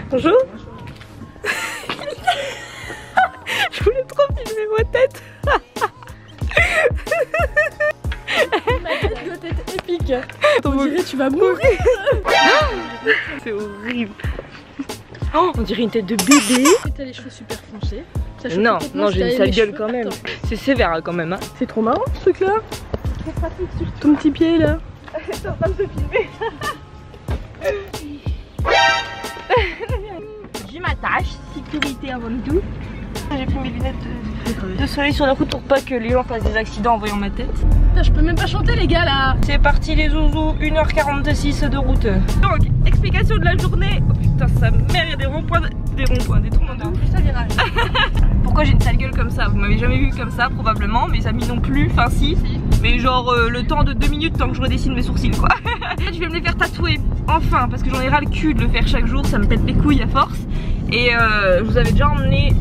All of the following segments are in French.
Bonjour. Je voulais trop filmer ma tête. Ma tête doit être épique. On dirait tu vas mourir. C'est horrible. Oh, on dirait une tête de bébé. T'as les cheveux super foncés. Non, non, j'ai une sale gueule quand même. C'est sévère quand même. Hein. C'est trop marrant ce truc là. Trop pratique sur ton petit pied là. T'es en train de te filmer. J'ai ma tâche, sécurité avant tout. J'ai pris mes lunettes de soleil sur la route pour pas que les gens fassent des accidents en voyant ma tête. Putain, je peux même pas chanter les gars là. C'est parti les zouzous, 1h46 de route. Donc, explication de la journée. Oh putain, sa mère, il y a des ronds-points, des tournements de ouf. Ça virage. Pourquoi j'ai une sale gueule comme ça? Vous m'avez jamais vu comme ça probablement, mes amis non plus, enfin si. Mais genre le temps de 2 minutes tant que je redessine mes sourcils quoi. Je vais me les faire tatouer, enfin, parce que j'en ai ras le cul de le faire chaque jour, ça me pète les couilles à force. Et je vous avais déjà emmené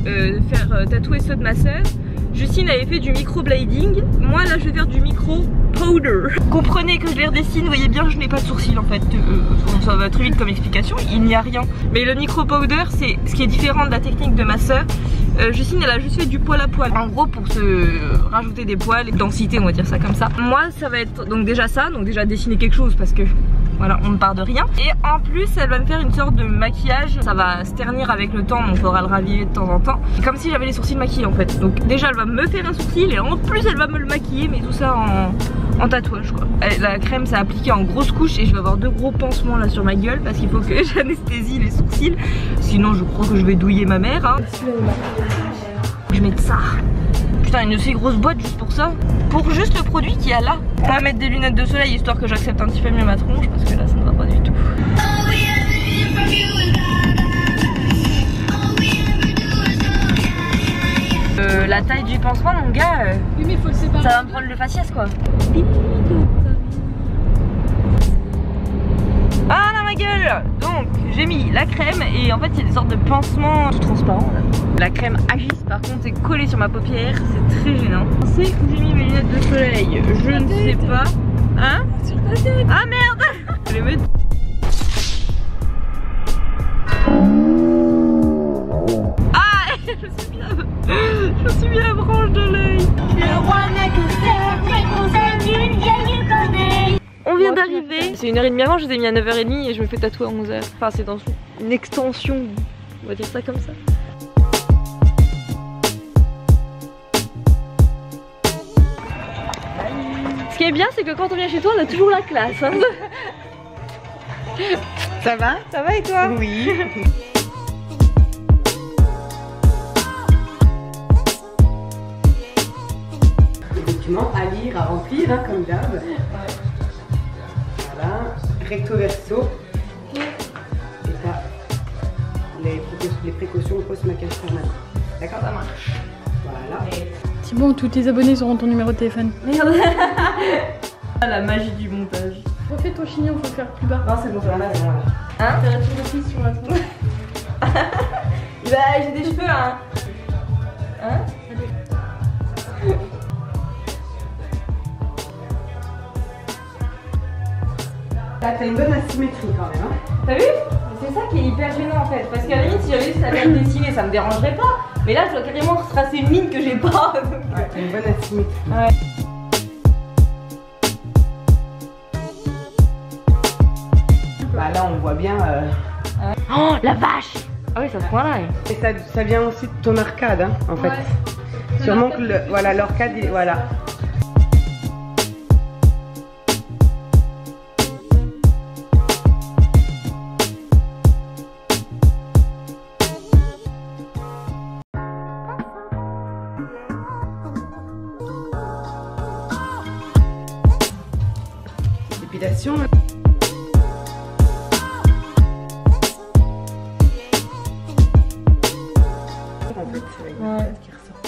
faire tatouer ceux de ma soeur. Justine avait fait du microblading, moi là je vais faire du micro powder. Comprenez que je les redessine, vous voyez bien je n'ai pas de sourcils en fait, ça va très vite comme explication, il n'y a rien. Mais le micro powder c'est ce qui est différent de la technique de ma soeur. Justine elle a juste fait du poil à poil, en gros pour se rajouter des poils et de densité on va dire ça comme ça. Moi ça va être donc déjà ça, donc déjà dessiner quelque chose parce que voilà, on ne part de rien. Et en plus, elle va me faire une sorte de maquillage. Ça va se ternir avec le temps, donc il faudra le raviver de temps en temps. Comme si j'avais les sourcils maquillés en fait. Donc déjà, elle va me faire un sourcil et en plus, elle va me le maquiller, mais tout ça en tatouage quoi. La crème, ça a appliqué en grosse couche et je vais avoir 2 gros pansements là sur ma gueule parce qu'il faut que j'anesthésie les sourcils. Sinon, je crois que je vais douiller ma mère. Hein. Je mets de ça. Putain, une aussi grosse boîte juste pour ça. Pour juste le produit qu'il y a là. On va mettre des lunettes de soleil histoire que j'accepte un petit peu mieux ma tronche parce que là ça ne va pas du tout. La taille du pansement mon gars, oui mais faut le séparer. Ça va me prendre le faciès quoi. Ah là ma gueule. Donc j'ai mis la crème et en fait il y a des sortes de pansements tout transparents là. La crème Agis par contre est collée sur ma paupière, c'est très gênant. C'est que j'ai mis mes lunettes de soleil, je ne sais pas. Hein? Sur ta tête. Ah merde. Je vais mettre... Ah je me suis mis la branche de l'œil. On vient d'arriver. C'est 1h30 avant, je les ai mis à 9h30 et je me fais tatouer à 11h. Enfin c'est dans une extension, on va dire ça comme ça. Ce qui est bien c'est que quand on vient chez toi on a toujours la classe hein. Ça va? Ça va et toi? Oui. Documents à lire, à remplir, hein, comme d'hab. Ouais. Voilà, recto verso. Et là, les précautions post-maquillage permanent. D'accord, ça marche. Voilà. C'est bon, tous tes abonnés auront ton numéro de téléphone. Merde. La magie du montage. Refais ton chignon, faut le faire plus bas. Non, c'est bon, c'est bon, là. Hein? T'as la tour de fils sur la tour. Bah, j'ai des cheveux, hein. Hein? Là, t'as une bonne asymétrie quand même. Hein. T'as vu? C'est ça qui est hyper gênant en fait. Parce qu'à la limite, si j'avais juste à bien dessiner, ça me dérangerait pas. Mais là, je dois carrément retracer une ligne que j'ai pas. Ouais, t'as une bonne asymétrie. Ouais. Bah là, on voit bien. Oh la vache! Ah oui, ça se point là. Et ça vient aussi de ton arcade, hein, en fait. Ouais. Sûrement que voilà, l'arcade, voilà. Épilation. Ouais.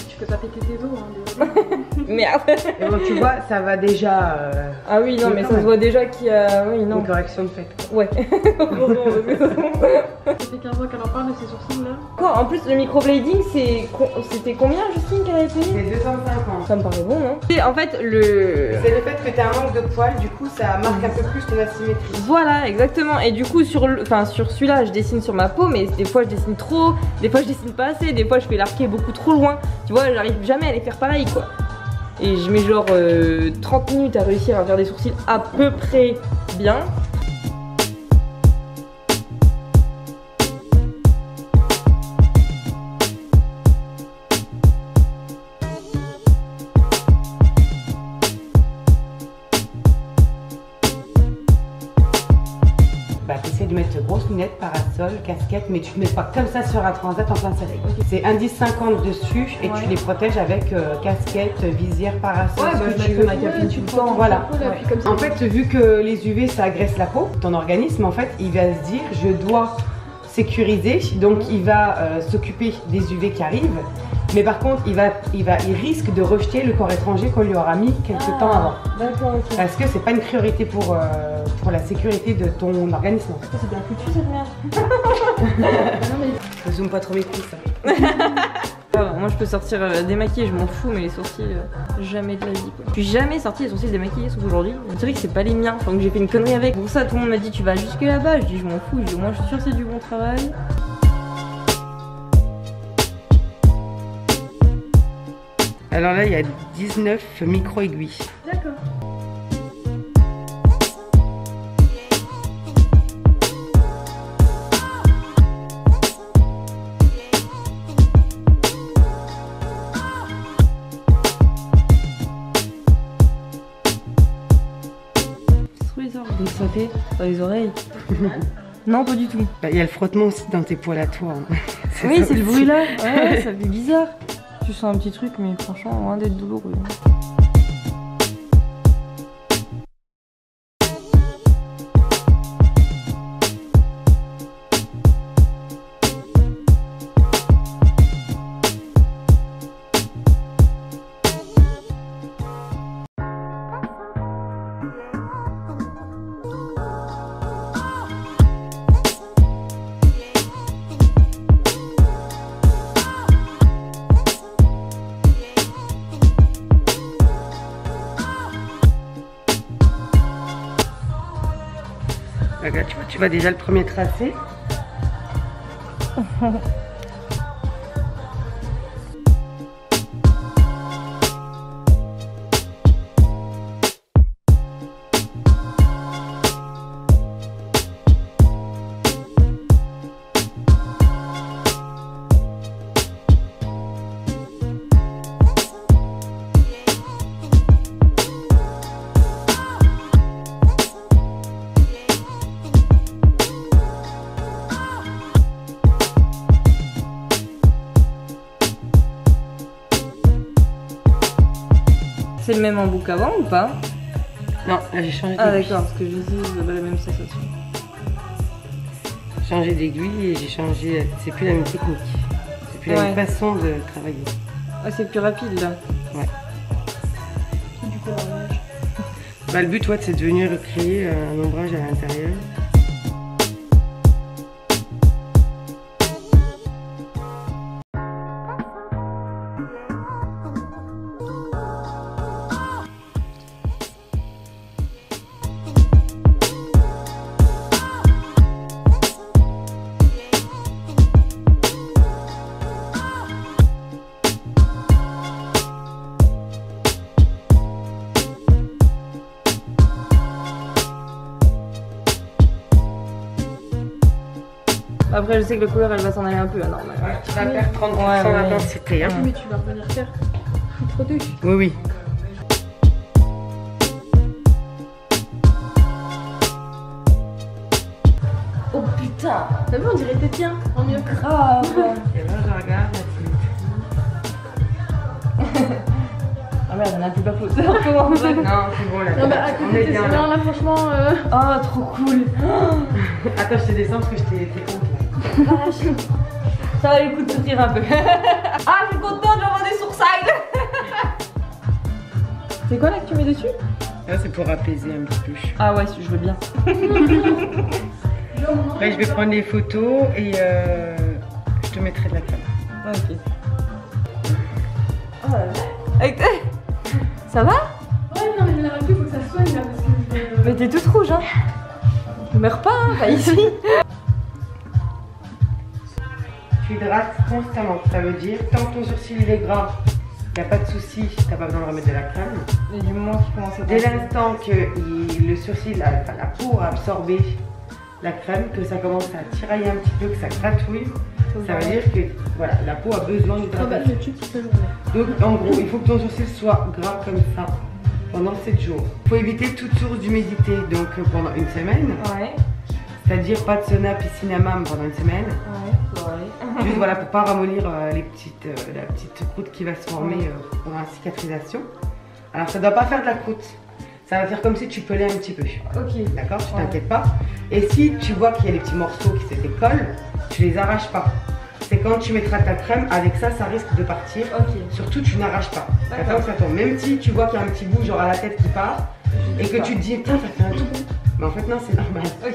Tu peux pas péter tes os, hein, désolé. Mais regarde. Et bon, tu vois, ça va déjà. Ah oui, non, mais ça se voit déjà qu'il y a. Oui, non. Une correction de fait. Ouais. Ça fait 15 ans qu'elle en parle de ses sourcils là. Quoi, en plus, le microblading, c'était combien, Justine, qu'elle avait payé? C'est 250. Ça me paraît bon, non? C'est en fait le. C'est le fait que tu as un manque de poils, du coup, ça marque un peu plus ton asymétrie. Voilà, exactement. Et du coup, sur celui-là, je dessine sur ma peau, mais des fois, je dessine trop, des fois, je dessine pas assez, des fois, je fais l'arqué beaucoup trop loin. Tu vois, j'arrive jamais à les faire pareil, quoi. Et je mets genre 30 minutes à réussir à faire des sourcils à peu près bien. Bah, t'essaies de mettre grosses lunettes, parasol, casquette, mais tu ne mets pas comme ça sur un transat en plein soleil. Okay. C'est indice 50 dessus et tu les protèges avec casquette, visière, parasol. Ouais, bah, je mettrai ma capine tout le temps. Voilà. Ouais. Comme ça. En fait, vu que les UV ça agresse la peau, ton organisme, en fait, il va se dire je dois sécuriser, donc il va s'occuper des UV qui arrivent. Mais par contre, il risque de rejeter le corps étranger qu'on lui aura mis quelques temps avant. D'accord, ok. Parce que c'est pas une priorité pour la sécurité de ton organisme. C'est bien foutu cette merde. Non mais je zoome pas trop mes coups ça. Moi je peux sortir démaquillée, je m'en fous, mais les sourcils, jamais de la vie quoi. Je suis jamais sortie les sourcils démaquillés sauf aujourd'hui. C'est vrai que c'est pas les miens, donc j'ai fait une connerie avec. Pour ça tout le monde m'a dit tu vas jusque là-bas, je dis je m'en fous, je dis moi je suis sûre que c'est du bon travail. Alors là il y a 19 micro-aiguilles. D'accord. Donc ça fait dans les oreilles. Non, pas du tout. Il y a le frottement aussi dans tes poils à toi. Hein. Oui, c'est le bruit là. Ouais, ça fait bizarre. Tu sens un petit truc, mais franchement, loin d'être douloureux. Regarde, tu vois déjà le premier tracé. C'est le même embout qu'avant ou pas? Non, là j'ai changé d'aiguille. Ah d'accord, parce que je dis vous avez la même sensation. J'ai changé d'aiguille et j'ai changé. C'est plus la même technique. C'est plus la même façon de travailler. Ah c'est plus rapide là. Ouais. Du coup, l'ombrage. Bah, le but, ouais, c'est de venir recréer un ombrage à l'intérieur. Après je sais que la couleur elle va s'en aller un peu à normal. Ouais, tu vas perdre 30% d'intensité. Hein. Mais tu vas revenir faire trop de. Oui, oui. Oh putain. T'as vu, on dirait tes tiens, en mieux. Grave. Et là je regarde la Ah merde, on a plus pas faute. Comment on fait? Non, c'est bon là. Non, mais à côté de tes soins, là, franchement. Oh, trop cool. Attends, je te descends parce que je t'ai honte. Ça va le coup de souffrir un peu. Ah, je suis contente, j'envoie des sourcils. C'est quoi là que tu mets dessus? Là c'est pour apaiser un petit peu. Ah ouais, je veux bien. Là je vais prendre les photos et je te mettrai de la crème. Ah, ok. Oh là là. Ça va? Ouais, non, mais la radio, faut que ça soigne là parce que. Mais t'es toute rouge, hein. Ne meurs pas, hein, pas ici. Tu hydrates constamment, ça veut dire tant que ton sourcil il est gras, il n'y a pas de souci, t'as pas besoin de remettre de la crème. Et du moment qu'il commence à Dès l'instant que le sourcil, la peau a absorbé la crème, que ça commence à tirailler un petit peu, que ça gratouille, ça veut dire que voilà, la peau a besoin d'hydratation. Donc en gros, il faut que ton sourcil soit gras comme ça pendant 7 jours. Il faut éviter toute source d'humidité donc pendant une semaine. Ouais. C'est-à-dire pas de sauna, piscine, hammam pendant une semaine. Ouais. Juste voilà pour pas ramollir la petite croûte qui va se former pendant la cicatrisation. Alors ça doit pas faire de la croûte. Ça va faire comme si tu pelais un petit peu. Ok. D'accord, tu t'inquiètes pas. Et si tu vois qu'il y a des petits morceaux qui se décollent, tu les arraches pas. C'est quand tu mettras ta crème, avec ça, ça risque de partir. Ok. Surtout, tu n'arraches pas. D'accord, ça tombe. Même si tu vois qu'il y a un petit bout, genre à la tête qui part, et que tu te dis, putain, ça fait un trou. Mais en fait, non, c'est normal. Ok.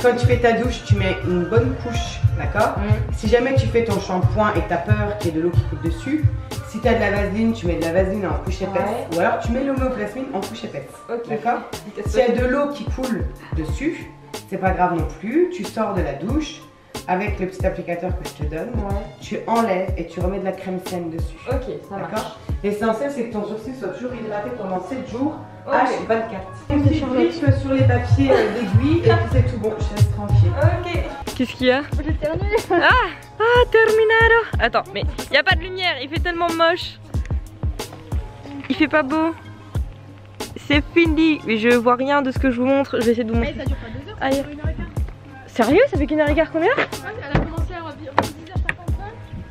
Quand tu fais ta douche, tu mets une bonne couche, d'accord? Si jamais tu fais ton shampoing et que tu as peur qu'il y ait de l'eau qui coule dessus, si tu as de la vaseline, tu mets de la vaseline en couche épaisse. Ouais. Ou alors tu mets l'homéoplasmine en couche épaisse. Ok. D'accord? S'il y a de l'eau qui coule dessus, c'est pas grave non plus. Tu sors de la douche avec le petit applicateur que je te donne. Ouais. Tu enlèves et tu remets de la crème saine dessus. Ok, ça marche. D'accord? L'essentiel, c'est que ton sourcil soit toujours hydraté pendant 7 jours. Ok. H24. Un petit griffe sur les papiers d'aiguille et puis c'est tout bon. Je te laisse tranquille. Ok. Qu'est-ce qu'il y a? Terminado. Attends, mais il y a pas de lumière, il fait tellement moche. Il fait pas beau. C'est fini. Mais je vois rien de ce que je vous montre. Je vais essayer de vous montrer. Ça dure pas 2 heures, Aïe. ça dure 1 heure et quart. Sérieux? Ça fait qu'1h15 qu'on est là? Ouais, elle a commencé à 10h55,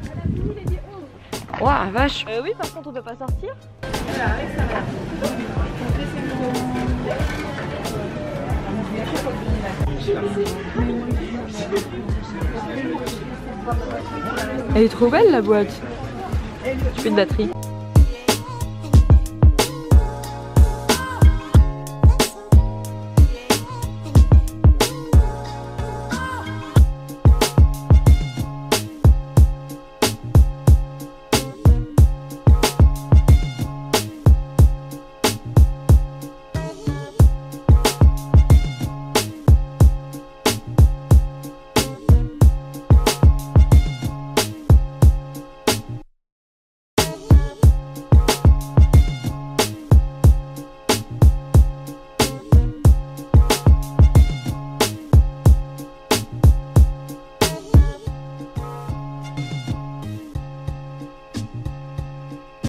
elle a fini les 11. Ouah, vache. Oui, par contre, on peut pas sortir. Voilà, avec ça, voilà. Elle est trop belle la boîte. J'ai plus de batterie.